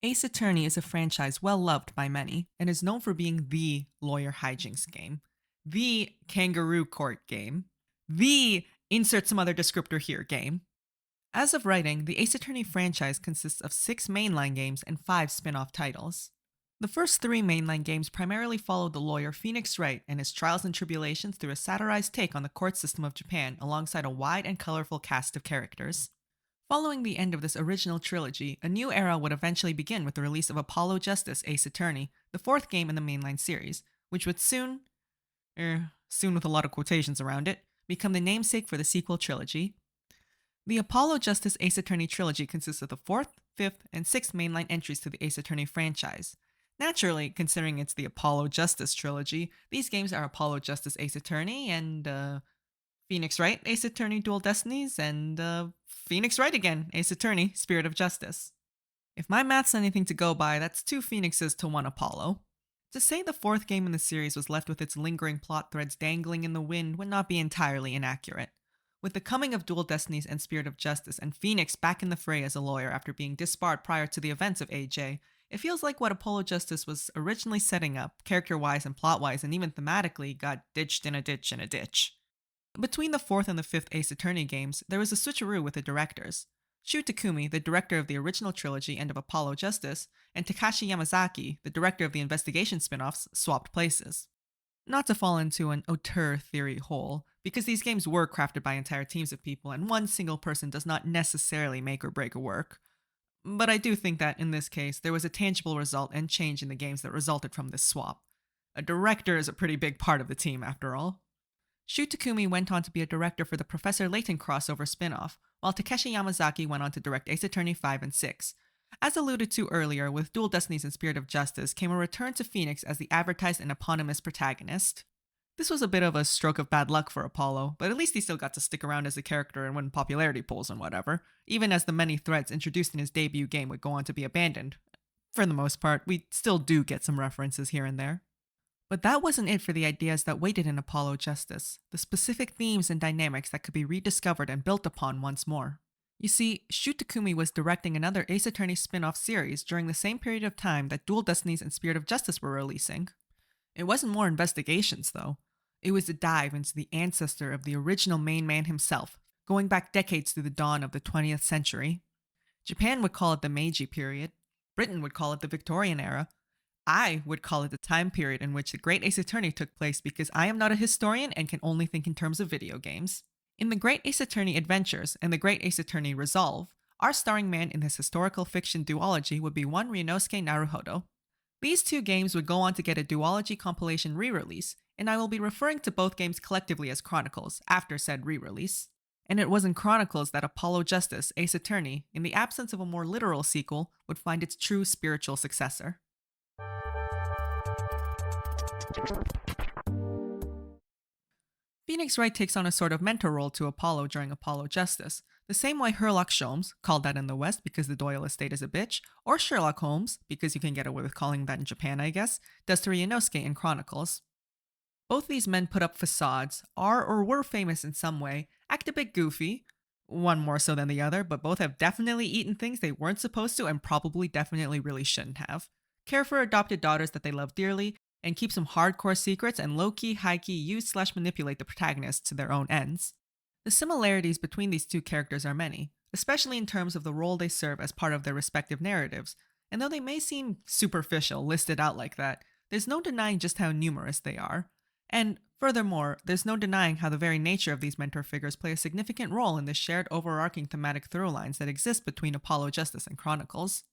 Ace Attorney is a franchise well loved by many and is known for being the lawyer hijinks game, the kangaroo court game, the insert some other descriptor here game. As of writing, the Ace Attorney franchise consists of 6 mainline games and 5 spin off titles. The first 3 mainline games primarily followed the lawyer Phoenix Wright and his trials and tribulations through a satirized take on the court system of Japan alongside a wide and colorful cast of characters. Following the end of this original trilogy, a new era would eventually begin with the release of Apollo Justice Ace Attorney, the 4th game in the mainline series, which would soon with a lot of quotations around it, become the namesake for the sequel trilogy. The Apollo Justice Ace Attorney trilogy consists of the 4th, 5th, and 6th mainline entries to the Ace Attorney franchise. Naturally, considering it's the Apollo Justice trilogy, these games are Apollo Justice Ace Attorney and Phoenix Wright Ace Attorney Dual Destinies and Phoenix Wright again Ace Attorney Spirit of Justice. If my math's anything to go by, that's 2 Phoenixes to 1 Apollo. To say the 4th game in the series was left with its lingering plot threads dangling in the wind would not be entirely inaccurate. With the coming of Dual Destinies and Spirit of Justice and Phoenix back in the fray as a lawyer after being disbarred prior to the events of AJ, it feels like what Apollo Justice was originally setting up, character-wise and plot-wise and even thematically, got ditched in a ditch in a ditch. Between the 4th and the 5th Ace Attorney games, there was a switcheroo with the directors. Shu Takumi, the director of the original trilogy and of Apollo Justice, and Takashi Yamazaki, the director of the investigation spin-offs, swapped places. Not to fall into an auteur theory hole, because these games were crafted by entire teams of people and one single person does not necessarily make or break a work. But I do think that, in this case, there was a tangible result and change in the games that resulted from this swap. A director is a pretty big part of the team, after all. Shu Takumi went on to be a director for the Professor Layton crossover spin-off, while Takeshi Yamazaki went on to direct Ace Attorney 5 and 6. As alluded to earlier, with Dual Destinies and Spirit of Justice came a return to Phoenix as the advertised and eponymous protagonist. This was a bit of a stroke of bad luck for Apollo, but at least he still got to stick around as a character and win popularity polls and whatever, even as the many threads introduced in his debut game would go on to be abandoned. For the most part, we still do get some references here and there. But that wasn't it for the ideas that waited in Apollo Justice, the specific themes and dynamics that could be rediscovered and built upon once more. You see, Shu Takumi was directing another Ace Attorney spin-off series during the same period of time that Dual Destinies and Spirit of Justice were releasing. It wasn't more investigations, though. It was a dive into the ancestor of the original main man himself, going back decades to the dawn of the 20th century. Japan would call it the Meiji period. Britain would call it the Victorian era. I would call it the time period in which the Great Ace Attorney took place because I am not a historian and can only think in terms of video games. In The Great Ace Attorney Adventures and The Great Ace Attorney Resolve, our starring man in this historical fiction duology would be one Ryunosuke Naruhodo. These 2 games would go on to get a duology compilation re-release, and I will be referring to both games collectively as Chronicles after said re-release. And it was in Chronicles that Apollo Justice Ace Attorney, in the absence of a more literal sequel, would find its true spiritual successor. Phoenix Wright takes on a sort of mentor role to Apollo during Apollo Justice, the same way Sherlock Sholmes, called that in the West because the Doyle estate is a bitch, or Sherlock Holmes, because you can get away with calling that in Japan I guess, does to Ryunosuke in Chronicles. Both these men put up facades, are or were famous in some way, act a bit goofy, one more so than the other, but both have definitely eaten things they weren't supposed to and probably definitely really shouldn't have, care for adopted daughters that they love dearly, and keep some hardcore secrets and low-key, high-key use/manipulate the protagonists to their own ends. The similarities between these 2 characters are many, especially in terms of the role they serve as part of their respective narratives, and though they may seem superficial listed out like that, there's no denying just how numerous they are. And furthermore, there's no denying how the very nature of these mentor figures play a significant role in the shared overarching thematic through lines that exist between Apollo Justice and Chronicles.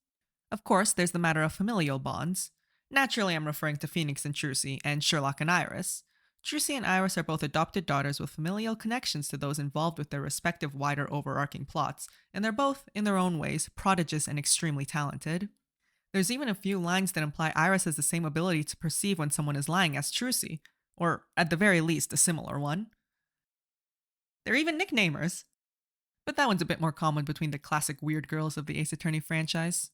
Of course, there's the matter of familial bonds. Naturally, I'm referring to Phoenix and Trucy, and Sherlock and Iris. Trucy and Iris are both adopted daughters with familial connections to those involved with their respective wider overarching plots, and they're both, in their own ways, prodigious and extremely talented. There's even a few lines that imply Iris has the same ability to perceive when someone is lying as Trucy, or at the very least, a similar one. They're even nicknamers. But that one's a bit more common between the classic weird girls of the Ace Attorney franchise.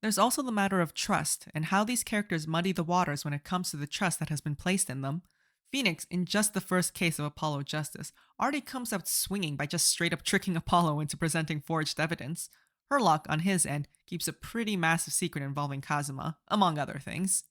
There's also the matter of trust, and how these characters muddy the waters when it comes to the trust that has been placed in them. Phoenix, in just the first case of Apollo Justice, already comes out swinging by just straight up tricking Apollo into presenting forged evidence. Herlock, on his end, keeps a pretty massive secret involving Kazuma, among other things.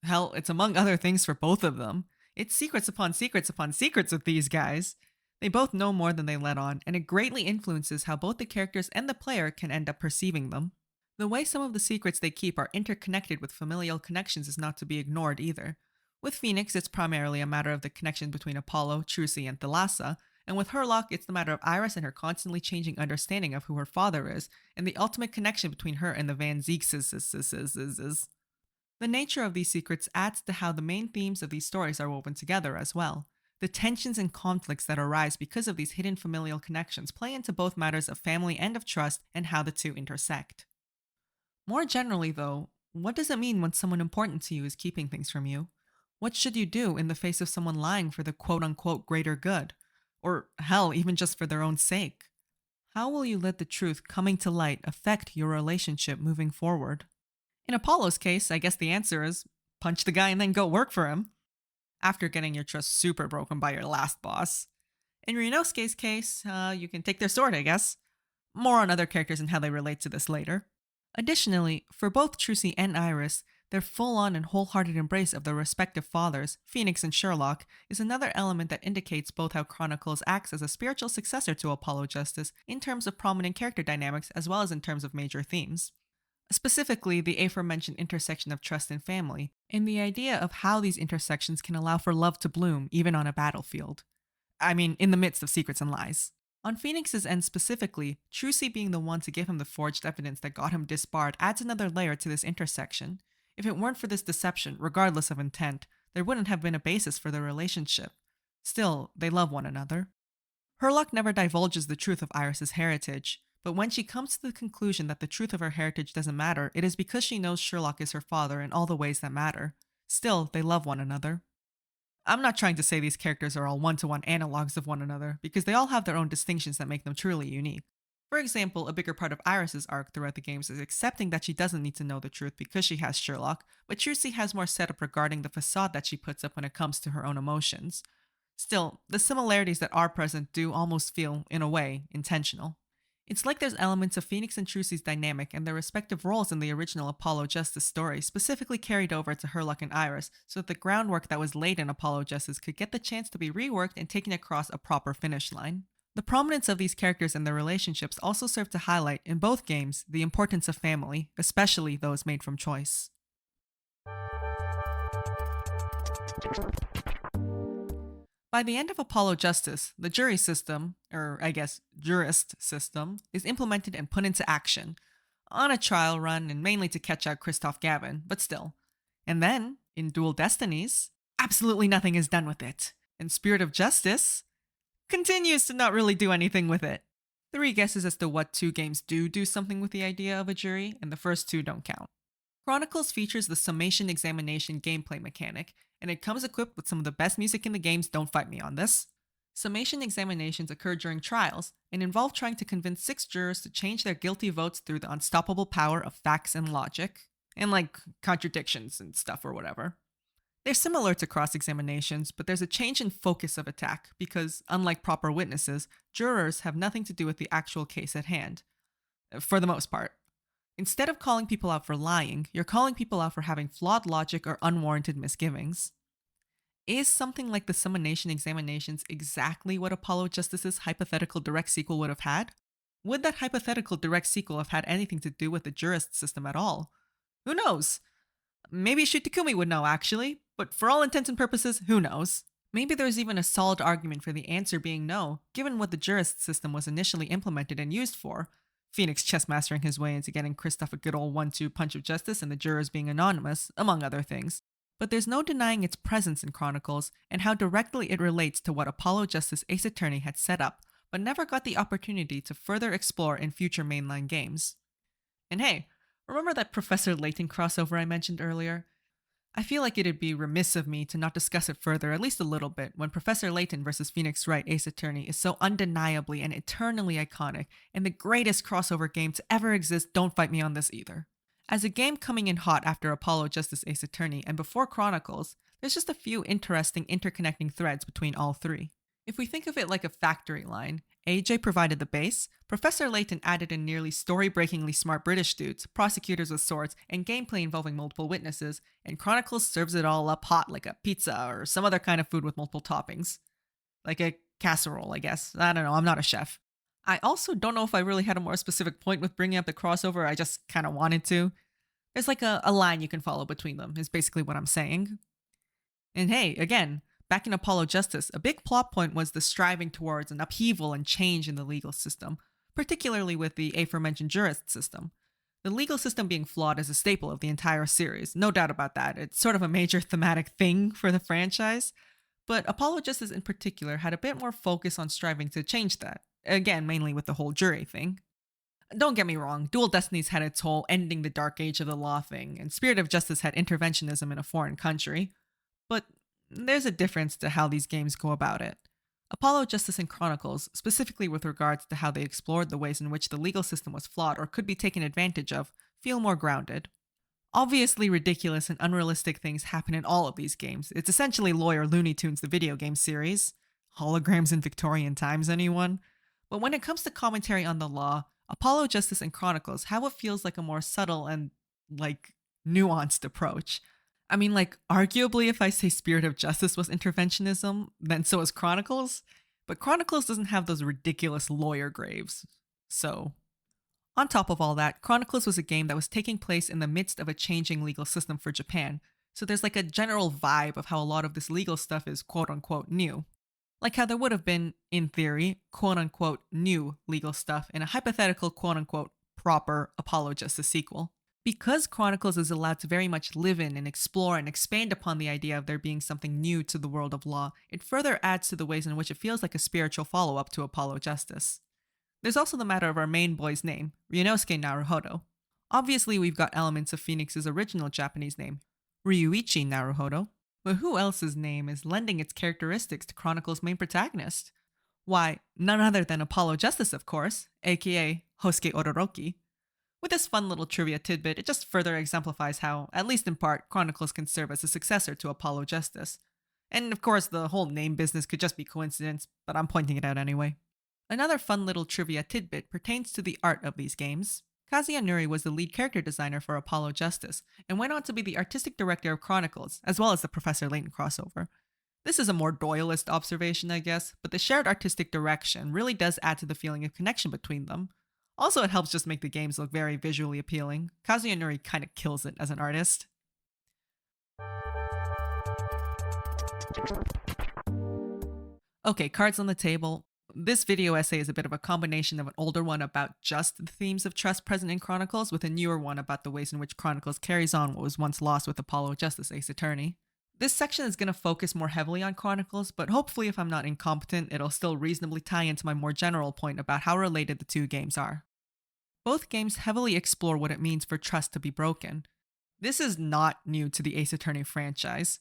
Hell, it's among other things for both of them. It's secrets upon secrets upon secrets with these guys. They both know more than they let on, and it greatly influences how both the characters and the player can end up perceiving them. The way some of the secrets they keep are interconnected with familial connections is not to be ignored either. With Phoenix, it's primarily a matter of the connection between Apollo, Trucy, and Thalassa, and with Herlock, it's the matter of Iris and her constantly changing understanding of who her father is, and the ultimate connection between her and the Van Zeekses. The nature of these secrets adds to how the main themes of these stories are woven together as well. The tensions and conflicts that arise because of these hidden familial connections play into both matters of family and of trust and how the two intersect. More generally, though, what does it mean when someone important to you is keeping things from you? What should you do in the face of someone lying for the quote unquote greater good? Or hell, even just for their own sake? How will you let the truth coming to light affect your relationship moving forward? In Apollo's case, I guess the answer is punch the guy and then go work for him, after getting your trust super broken by your last boss. In Ryunosuke's case, you can take their sword, I guess. More on other characters and how they relate to this later. Additionally, for both Trucy and Iris, their full-on and wholehearted embrace of their respective fathers, Phoenix and Sherlock, is another element that indicates both how Chronicles acts as a spiritual successor to Apollo Justice in terms of prominent character dynamics as well as in terms of major themes. Specifically, the aforementioned intersection of trust and family, and the idea of how these intersections can allow for love to bloom even on a battlefield. I mean, in the midst of secrets and lies. On Phoenix's end specifically, Trucy being the one to give him the forged evidence that got him disbarred adds another layer to this intersection. If it weren't for this deception, regardless of intent, there wouldn't have been a basis for their relationship. Still, they love one another. Herlock never divulges the truth of Iris's heritage, but when she comes to the conclusion that the truth of her heritage doesn't matter, it is because she knows Sherlock is her father in all the ways that matter. Still, they love one another. I'm not trying to say these characters are all one-to-one analogs of one another, because they all have their own distinctions that make them truly unique. For example, a bigger part of Iris's arc throughout the games is accepting that she doesn't need to know the truth because she has Sherlock, but Trucy has more setup regarding the facade that she puts up when it comes to her own emotions. Still, the similarities that are present do almost feel, in a way, intentional. It's like there's elements of Phoenix and Trucy's dynamic and their respective roles in the original Apollo Justice story specifically carried over to Herlock and Iris so that the groundwork that was laid in Apollo Justice could get the chance to be reworked and taken across a proper finish line. The prominence of these characters and their relationships also serve to highlight, in both games, the importance of family, especially those made from choice. By the end of Apollo Justice, the jury system, or I guess jurist system, is implemented and put into action. On a trial run and mainly to catch out Christoph Gavin, but still. And then, in Dual Destinies, absolutely nothing is done with it. And Spirit of Justice continues to not really do anything with it. 3 guesses as to what 2 games do something with the idea of a jury, and the first 2 don't count. Chronicles features the summation examination gameplay mechanic, and it comes equipped with some of the best music in the games, don't fight me on this. Summation examinations occur during trials, and involve trying to convince 6 jurors to change their guilty votes through the unstoppable power of facts and logic, and contradictions and stuff or whatever. They're similar to cross-examinations, but there's a change in focus of attack, because, unlike proper witnesses, jurors have nothing to do with the actual case at hand. For the most part. Instead of calling people out for lying, you're calling people out for having flawed logic or unwarranted misgivings. Is something like the summation examinations exactly what Apollo Justice's hypothetical direct sequel would have had? Would that hypothetical direct sequel have had anything to do with the jurist system at all? Who knows? Maybe Shitakumi would know actually, but for all intents and purposes, who knows? Maybe there's even a solid argument for the answer being no, given what the jurist system was initially implemented and used for. Phoenix chess mastering his way into getting Christoph a good old 1-2 punch of justice and the jurors being anonymous, among other things. But there's no denying its presence in Chronicles and how directly it relates to what Apollo Justice Ace Attorney had set up, but never got the opportunity to further explore in future mainline games. And hey, remember that Professor Layton crossover I mentioned earlier? I feel like it'd be remiss of me to not discuss it further at least a little bit when Professor Layton vs. Phoenix Wright Ace Attorney is so undeniably and eternally iconic and the greatest crossover game to ever exist. Don't fight me on this either. As a game coming in hot after Apollo Justice Ace Attorney and before Chronicles, there's just a few interesting interconnecting threads between all 3. If we think of it like a factory line, AJ provided the base, Professor Layton added in nearly story-breakingly smart British dudes, prosecutors with swords, and gameplay involving multiple witnesses, and Chronicles serves it all up hot like a pizza or some other kind of food with multiple toppings. Like a casserole, I guess. I don't know, I'm not a chef. I also don't know if I really had a more specific point with bringing up the crossover, I just kind of wanted to. There's like a line you can follow between them, is basically what I'm saying. And hey, again, back in Apollo Justice, a big plot point was the striving towards an upheaval and change in the legal system, particularly with the aforementioned jurist system. The legal system being flawed is a staple of the entire series, no doubt about that. It's sort of a major thematic thing for the franchise. But Apollo Justice in particular had a bit more focus on striving to change that. Again, mainly with the whole jury thing. Don't get me wrong, Dual Destinies had its whole ending the dark age of the law thing, and Spirit of Justice had interventionism in a foreign country. But there's a difference to how these games go about it. Apollo Justice and Chronicles, specifically with regards to how they explored the ways in which the legal system was flawed or could be taken advantage of, feel more grounded. Obviously, ridiculous and unrealistic things happen in all of these games. It's essentially Lawyer Looney Tunes, the video game series. Holograms in Victorian times, anyone? But when it comes to commentary on the law, Apollo Justice and Chronicles have what feels like a more subtle and, nuanced approach. I mean, arguably, if I say Spirit of Justice was interventionism, then so is Chronicles. But Chronicles doesn't have those ridiculous lawyer graves. So, on top of all that, Chronicles was a game that was taking place in the midst of a changing legal system for Japan, so there's a general vibe of how a lot of this legal stuff is quote-unquote new. Like how there would have been, in theory, quote-unquote new legal stuff in a hypothetical quote-unquote proper Apollo Justice sequel. Because Chronicles is allowed to very much live in and explore and expand upon the idea of there being something new to the world of law, it further adds to the ways in which it feels like a spiritual follow-up to Apollo Justice. There's also the matter of our main boy's name, Ryunosuke Naruhodo. Obviously, we've got elements of Phoenix's original Japanese name, Ryuichi Naruhodo, but who else's name is lending its characteristics to Chronicles' main protagonist? Why, none other than Apollo Justice, of course, aka Hosuke Odoroki. With this fun little trivia tidbit, it just further exemplifies how, at least in part, Chronicles can serve as a successor to Apollo Justice. And of course, the whole name business could just be coincidence, but I'm pointing it out anyway. Another fun little trivia tidbit pertains to the art of these games. Kazuya Nuri was the lead character designer for Apollo Justice, and went on to be the artistic director of Chronicles, as well as the Professor Layton crossover. This is a more Doyleist observation, I guess, but the shared artistic direction really does add to the feeling of connection between them. Also, it helps just make the games look very visually appealing. Kazuya Nuri kinda kills it as an artist. Okay, cards on the table. This video essay is a bit of a combination of an older one about just the themes of trust present in Chronicles with a newer one about the ways in which Chronicles carries on what was once lost with Apollo Justice Ace Attorney. This section is going to focus more heavily on Chronicles, but hopefully if I'm not incompetent, it'll still reasonably tie into my more general point about how related the two games are. Both games heavily explore what it means for trust to be broken. This is not new to the Ace Attorney franchise.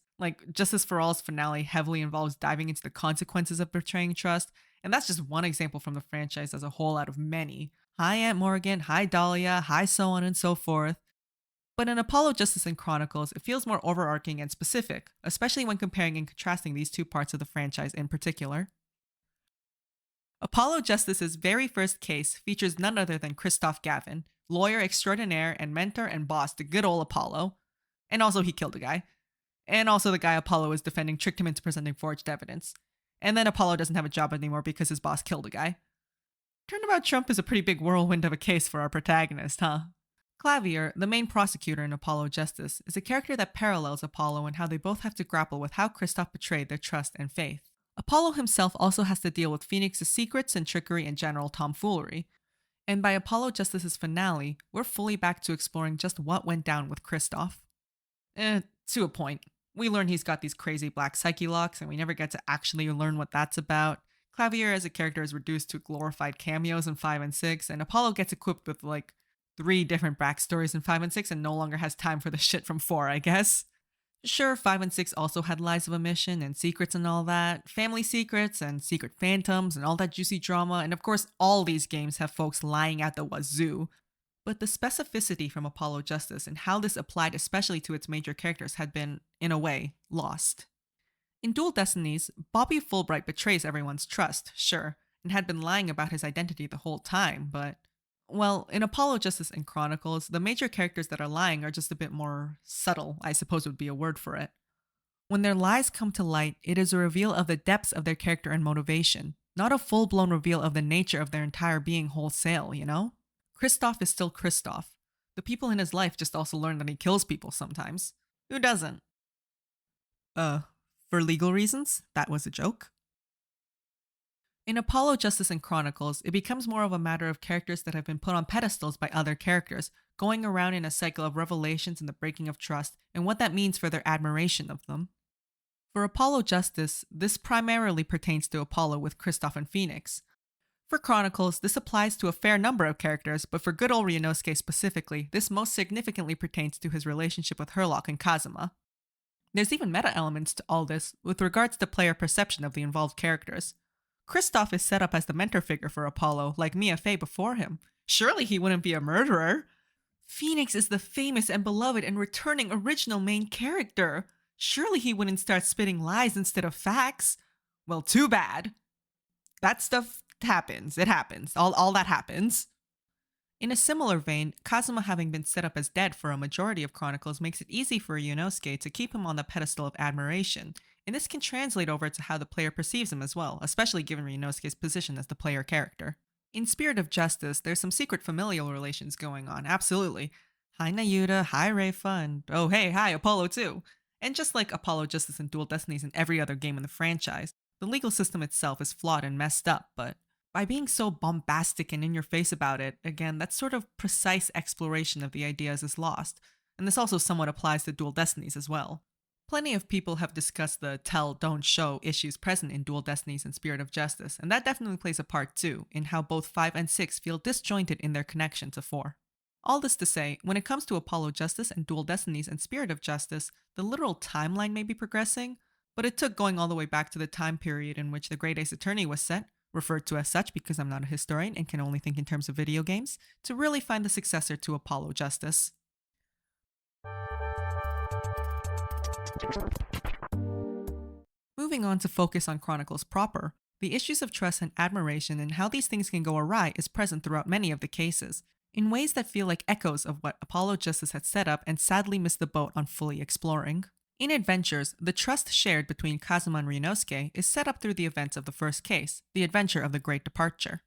Justice for All's finale heavily involves diving into the consequences of betraying trust, and that's just one example from the franchise as a whole out of many. Hi Aunt Morgan, hi Dahlia, hi so on and so forth. But in Apollo Justice and Chronicles, it feels more overarching and specific, especially when comparing and contrasting these two parts of the franchise in particular. Apollo Justice's very first case features none other than Christoph Gavin, lawyer extraordinaire and mentor and boss to good old Apollo. And also he killed a guy. And also the guy Apollo is defending tricked him into presenting forged evidence. And then Apollo doesn't have a job anymore because his boss killed a guy. Turnabout Trump is a pretty big whirlwind of a case for our protagonist, huh? Clavier, the main prosecutor in Apollo Justice, is a character that parallels Apollo and how they both have to grapple with how Christoph betrayed their trust and faith. Apollo himself also has to deal with Phoenix's secrets and trickery and general tomfoolery. And by Apollo Justice's finale, we're fully back to exploring just what went down with Christoph. To a point. We learn he's got these crazy black psyche locks, and we never get to actually learn what that's about. Clavier as a character is reduced to glorified cameos in 5 and 6, and Apollo gets equipped with 3 different backstories in 5 and 6 and no longer has time for the shit from 4, I guess. Sure, 5 and 6 also had lies of omission and secrets and all that, family secrets and secret phantoms and all that juicy drama, and of course all these games have folks lying at the wazoo. But the specificity from Apollo Justice and how this applied especially to its major characters had been, in a way, lost. In Dual Destinies, Bobby Fulbright betrays everyone's trust, sure, and had been lying about his identity the whole time, but well, in Apollo Justice and Chronicles, the major characters that are lying are just a bit more subtle, I suppose would be a word for it. When their lies come to light, it is a reveal of the depths of their character and motivation, not a full blown reveal of the nature of their entire being wholesale, you know? Kristoff is still Kristoff. The people in his life just also learn that he kills people sometimes. Who doesn't? Uh, for legal reasons? That was a joke. In Apollo Justice and Chronicles, it becomes more of a matter of characters that have been put on pedestals by other characters, going around in a cycle of revelations and the breaking of trust, and what that means for their admiration of them. For Apollo Justice, this primarily pertains to Apollo with Kristoff and Phoenix. For Chronicles, this applies to a fair number of characters, but for good old Ryunosuke specifically, this most significantly pertains to his relationship with Herlock and Kazuma. There's even meta elements to all this with regards to player perception of the involved characters. Kristoff is set up as the mentor figure for Apollo, like Mia Fey before him. Surely he wouldn't be a murderer. Phoenix is the famous and beloved and returning original main character. Surely he wouldn't start spitting lies instead of facts. Well, too bad. That stuff happens. It happens. All that happens. In a similar vein, Kazuma having been set up as dead for a majority of Chronicles makes it easy for Ryunosuke to keep him on the pedestal of admiration, and this can translate over to how the player perceives him as well, especially given Ryunosuke's position as the player character. In Spirit of Justice, there's some secret familial relations going on, absolutely. Hi Nayuta, hi Reifa, and oh hey, hi Apollo too. And just like Apollo Justice and Dual Destinies and every other game in the franchise, the legal system itself is flawed and messed up, but by being so bombastic and in your face about it, again, that sort of precise exploration of the ideas is lost, and this also somewhat applies to Dual Destinies as well. Plenty of people have discussed the tell, don't show issues present in Dual Destinies and Spirit of Justice, and that definitely plays a part too, in how both 5 and 6 feel disjointed in their connection to 4. All this to say, when it comes to Apollo Justice and Dual Destinies and Spirit of Justice, the literal timeline may be progressing, but it took going all the way back to the time period in which the Great Ace Attorney was set, referred to as such because I'm not a historian and can only think in terms of video games, to really find the successor to Apollo Justice. Moving on to focus on Chronicles proper, the issues of trust and admiration and how these things can go awry is present throughout many of the cases, in ways that feel like echoes of what Apollo Justice had set up and sadly missed the boat on fully exploring. In Adventures, the trust shared between Kazuma and Ryunosuke is set up through the events of the first case, the adventure of the Great Departure.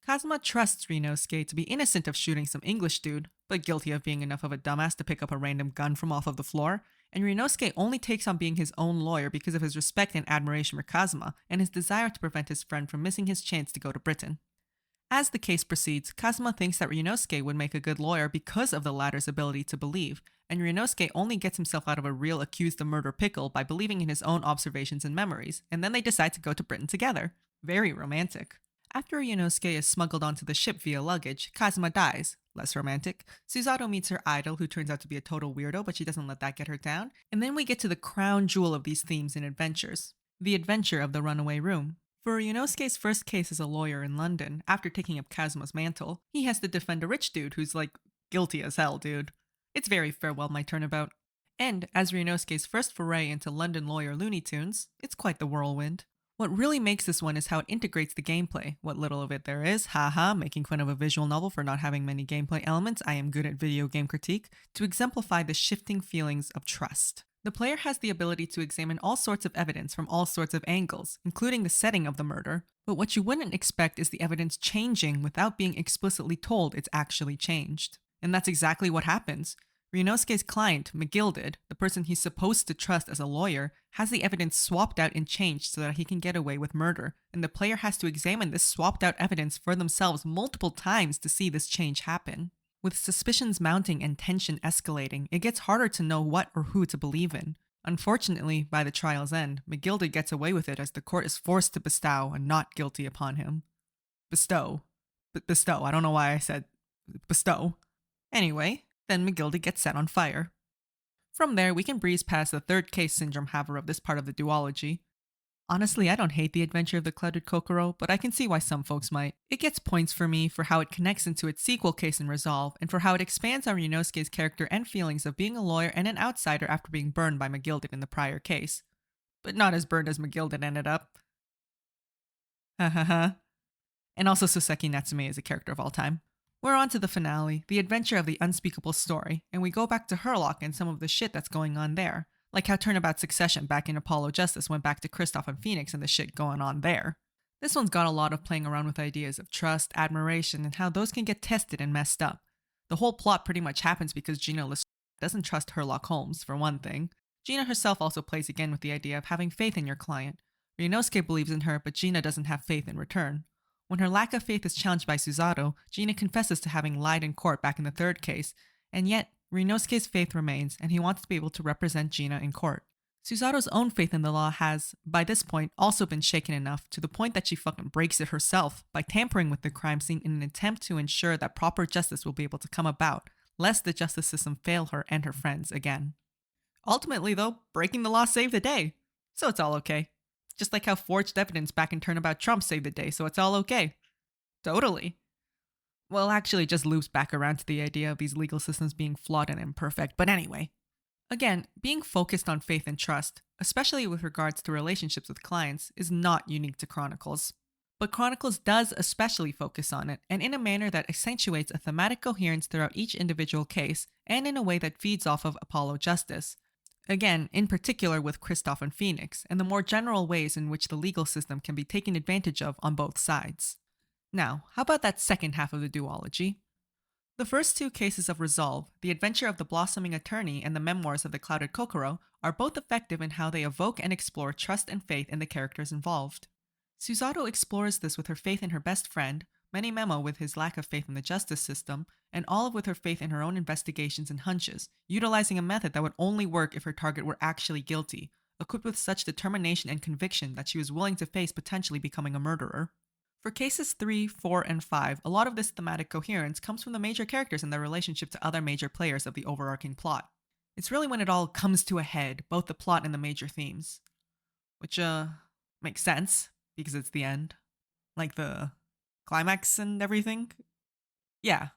Kazuma trusts Ryunosuke to be innocent of shooting some English dude, but guilty of being enough of a dumbass to pick up a random gun from off of the floor, and Ryunosuke only takes on being his own lawyer because of his respect and admiration for Kazuma and his desire to prevent his friend from missing his chance to go to Britain. As the case proceeds, Kazuma thinks that Ryunosuke would make a good lawyer because of the latter's ability to believe, and Ryunosuke only gets himself out of a real accused of murder pickle by believing in his own observations and memories, and then they decide to go to Britain together. Very romantic. After Ryunosuke is smuggled onto the ship via luggage, Kazuma dies. Less romantic. Suzato meets her idol, who turns out to be a total weirdo, but she doesn't let that get her down, and then we get to the crown jewel of these themes in Adventures, the adventure of the runaway room. For Ryunosuke's first case as a lawyer in London, after taking up Kazuma's mantle, he has to defend a rich dude who's like, guilty as hell, dude. It's very farewell my turnabout. And as Ryunosuke's first foray into London lawyer Looney Tunes, it's quite the whirlwind. What really makes this one is how it integrates the gameplay, what little of it there is, haha, making fun of a visual novel for not having many gameplay elements, I am good at video game critique, to exemplify the shifting feelings of trust. The player has the ability to examine all sorts of evidence from all sorts of angles, including the setting of the murder, but what you wouldn't expect is the evidence changing without being explicitly told it's actually changed. And that's exactly what happens. Ryunosuke's client, McGilded, the person he's supposed to trust as a lawyer, has the evidence swapped out and changed so that he can get away with murder, and the player has to examine this swapped out evidence for themselves multiple times to see this change happen. With suspicions mounting and tension escalating, it gets harder to know what or who to believe in. Unfortunately, by the trial's end, McGilded gets away with it as the court is forced to bestow a not guilty upon him. Bestow. Bestow. I don't know why I said bestow. Anyway, then McGilded gets set on fire. From there, we can breeze past the third case syndrome haver of this part of the duology. Honestly, I don't hate the adventure of the Clouded Kokoro, but I can see why some folks might. It gets points for me for how it connects into its sequel Case and Resolve, and for how it expands on Ryunosuke's character and feelings of being a lawyer and an outsider after being burned by McGilded in the prior case. But not as burned as McGilded ended up. Ha ha ha. And also Soseki Natsume is a character of all time. We're on to the finale, the adventure of the unspeakable story, and we go back to Herlock and some of the shit that's going on there. Like how Turnabout Succession back in Apollo Justice went back to Kristoff and Phoenix and the shit going on there. This one's got a lot of playing around with ideas of trust, admiration, and how those can get tested and messed up. The whole plot pretty much happens because Gina doesn't trust Herlock Holmes, for one thing. Gina herself also plays again with the idea of having faith in your client. Ryunosuke believes in her, but Gina doesn't have faith in return. When her lack of faith is challenged by Susato, Gina confesses to having lied in court back in the third case, and yet, Ryunosuke's faith remains, and he wants to be able to represent Gina in court. Susato's own faith in the law has, by this point, also been shaken enough to the point that she fucking breaks it herself by tampering with the crime scene in an attempt to ensure that proper justice will be able to come about, lest the justice system fail her and her friends again. Ultimately, though, breaking the law saved the day, so it's all okay. Just like how forged evidence back in Turnabout Trump saved the day, so it's all okay. Totally. Well, actually, it just loops back around to the idea of these legal systems being flawed and imperfect, but anyway. Again, being focused on faith and trust, especially with regards to relationships with clients, is not unique to Chronicles. But Chronicles does especially focus on it, and in a manner that accentuates a thematic coherence throughout each individual case, and in a way that feeds off of Apollo Justice. Again, in particular with Kristoff and Phoenix, and the more general ways in which the legal system can be taken advantage of on both sides. Now, how about that second half of the duology? The first two cases of Resolve, The Adventure of the Blossoming Attorney and The Memoirs of the Clouded Kokoro, are both effective in how they evoke and explore trust and faith in the characters involved. Susato explores this with her faith in her best friend, Many Memo with his lack of faith in the justice system, and Olive with her faith in her own investigations and hunches, utilizing a method that would only work if her target were actually guilty, equipped with such determination and conviction that she was willing to face potentially becoming a murderer. For cases 3, 4, and 5, a lot of this thematic coherence comes from the major characters and their relationship to other major players of the overarching plot. It's really when it all comes to a head, both the plot and the major themes. Which, makes sense, because it's the end. Like the climax and everything? Yeah,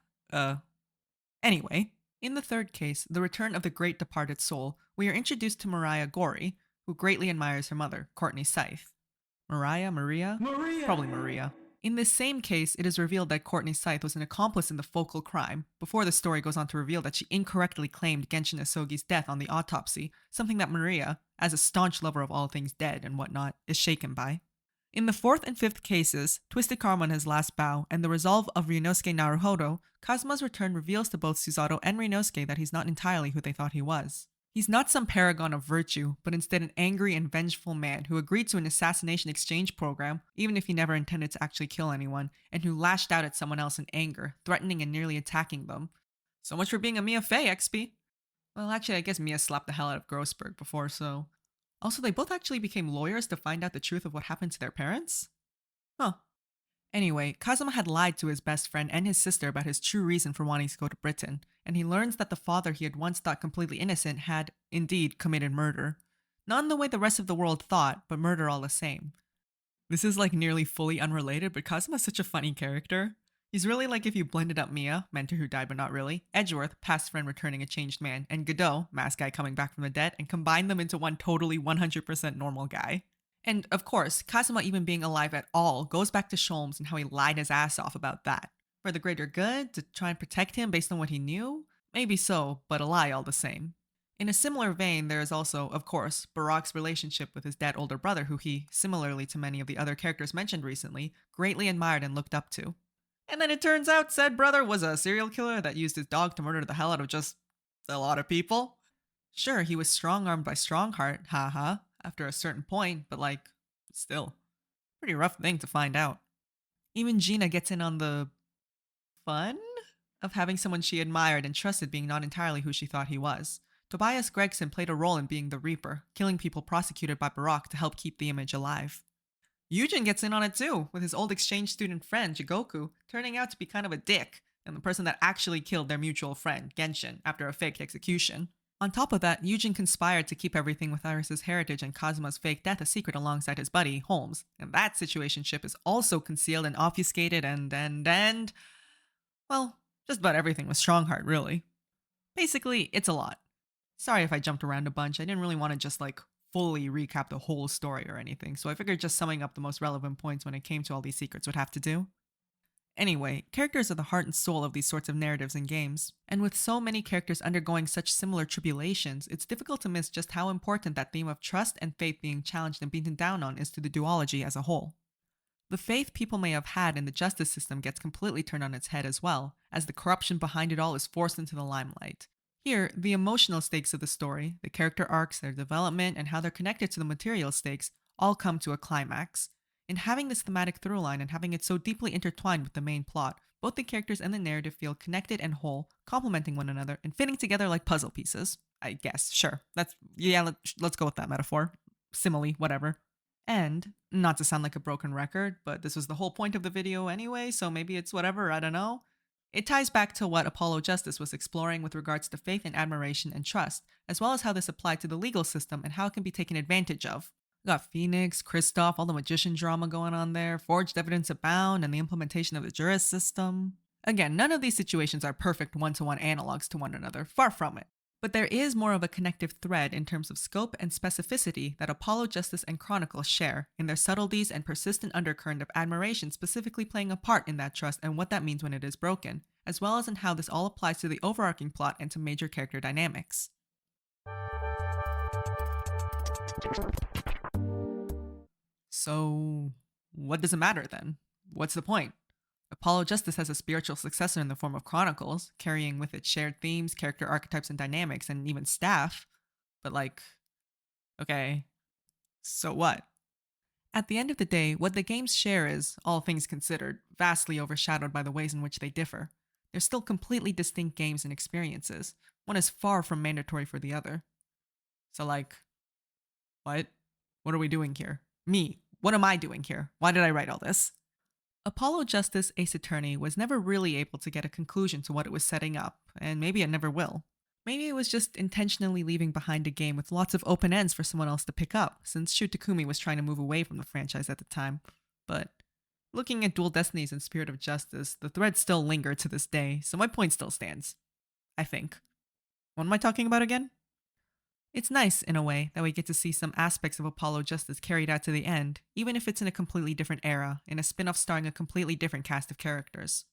Anyway, in the third case, The Return of the Great Departed Soul, we are introduced to Mariah Gorey, who greatly admires her mother, Courtney Scythe. Maria? Probably Maria. In this same case, it is revealed that Courtney Scythe was an accomplice in the focal crime, before the story goes on to reveal that she incorrectly claimed Genshin Asogi's death on the autopsy, something that Maria, as a staunch lover of all things dead and whatnot, is shaken by. In the fourth and fifth cases, Twisted Karma on his last bow, and the resolve of Ryunosuke Naruhodo, Kazuma's return reveals to both Susato and Ryunosuke that he's not entirely who they thought he was. He's not some paragon of virtue, but instead an angry and vengeful man who agreed to an assassination exchange program, even if he never intended to actually kill anyone, and who lashed out at someone else in anger, threatening and nearly attacking them. So much for being a Mia Fey, XP. Well, actually, I guess Mia slapped the hell out of Grossberg before, so... Also, they both actually became lawyers to find out the truth of what happened to their parents? Huh. Anyway, Kazuma had lied to his best friend and his sister about his true reason for wanting to go to Britain, and he learns that the father he had once thought completely innocent had, indeed, committed murder. Not in the way the rest of the world thought, but murder all the same. This is like nearly fully unrelated, but Kazuma's such a funny character. He's really like if you blended up Mia, mentor who died but not really, Edgeworth, past friend returning a changed man, and Godot, masked guy coming back from the dead, and combined them into one totally 100% normal guy. And of course, Kazuma even being alive at all goes back to Sholmes and how he lied his ass off about that. For the greater good, to try and protect him based on what he knew? Maybe so, but a lie all the same. In a similar vein, there is also, of course, Barak's relationship with his dead older brother who he, similarly to many of the other characters mentioned recently, greatly admired and looked up to. And then it turns out said brother was a serial killer that used his dog to murder the hell out of just a lot of people. Sure, he was strong-armed by Strongheart, haha, after a certain point, but still, pretty rough thing to find out. Even Gina gets in on the fun of having someone she admired and trusted being not entirely who she thought he was. Tobias Gregson played a role in being the Reaper, killing people prosecuted by Barak to help keep the image alive. Yujin gets in on it too, with his old exchange student friend, Jigoku, turning out to be kind of a dick, and the person that actually killed their mutual friend, Genshin, after a faked execution. On top of that, Yujin conspired to keep everything with Iris's heritage and Kazuma's fake death a secret alongside his buddy, Holmes, and that situationship is also concealed and obfuscated and... well, just about everything with Strongheart, really. Basically, it's a lot. Sorry if I jumped around a bunch, I didn't really want to just fully recap the whole story or anything, so I figured just summing up the most relevant points when it came to all these secrets would have to do. Anyway, characters are the heart and soul of these sorts of narratives and games, and with so many characters undergoing such similar tribulations, it's difficult to miss just how important that theme of trust and faith being challenged and beaten down on is to the duology as a whole. The faith people may have had in the justice system gets completely turned on its head as well, as the corruption behind it all is forced into the limelight. Here, the emotional stakes of the story, the character arcs, their development, and how they're connected to the material stakes all come to a climax. In having this thematic through line and having it so deeply intertwined with the main plot, both the characters and the narrative feel connected and whole, complementing one another and fitting together like puzzle pieces. I guess, sure. Let's go with that metaphor. Simile, whatever. And, not to sound like a broken record, but this was the whole point of the video anyway, so maybe it's whatever, I don't know. It ties back to what Apollo Justice was exploring with regards to faith and admiration and trust, as well as how this applied to the legal system and how it can be taken advantage of. We got Phoenix, Kristoff, all the magician drama going on there, forged evidence abound, and the implementation of the juris system. Again, none of these situations are perfect one-to-one analogs to one another, far from it. But there is more of a connective thread in terms of scope and specificity that Apollo Justice and Chronicles share in their subtleties and persistent undercurrent of admiration specifically playing a part in that trust and what that means when it is broken, as well as in how this all applies to the overarching plot and to major character dynamics. So, what does it matter then? What's the point? Apollo Justice has a spiritual successor in the form of Chronicles, carrying with it shared themes, character archetypes and dynamics, and even staff. But okay, so what? At the end of the day, what the games share is, all things considered, vastly overshadowed by the ways in which they differ. They're still completely distinct games and experiences. One is far from mandatory for the other. So what? What are we doing here? Me, what am I doing here? Why did I write all this? Apollo Justice Ace Attorney was never really able to get a conclusion to what it was setting up, and maybe it never will. Maybe it was just intentionally leaving behind a game with lots of open ends for someone else to pick up, since Shu Takumi was trying to move away from the franchise at the time. But looking at Dual Destinies and Spirit of Justice, the threads still linger to this day, so my point still stands. I think. What am I talking about again? It's nice, in a way, that we get to see some aspects of Apollo Justice carried out to the end, even if it's in a completely different era, in a spin-off starring a completely different cast of characters.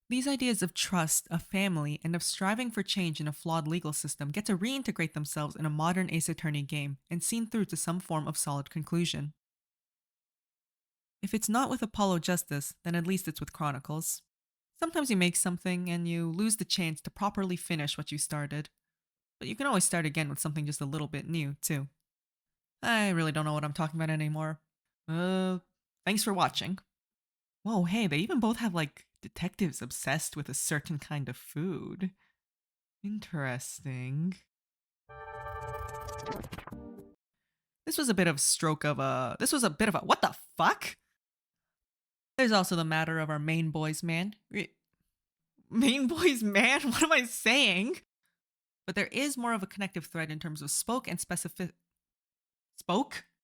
These ideas of trust, of family, and of striving for change in a flawed legal system get to reintegrate themselves in a modern Ace Attorney game and seen through to some form of solid conclusion. If it's not with Apollo Justice, then at least it's with Chronicles. Sometimes you make something and you lose the chance to properly finish what you started. But you can always start again with something just a little bit new, too. I really don't know what I'm talking about anymore. Thanks for watching. Whoa, hey, they even both have, detectives obsessed with a certain kind of food. Interesting. This was a bit of what the fuck? There's also the matter of our main boy's man. Main boy's man? What am I saying? But there is more of a connective thread in terms of spoke and specific. Spoke?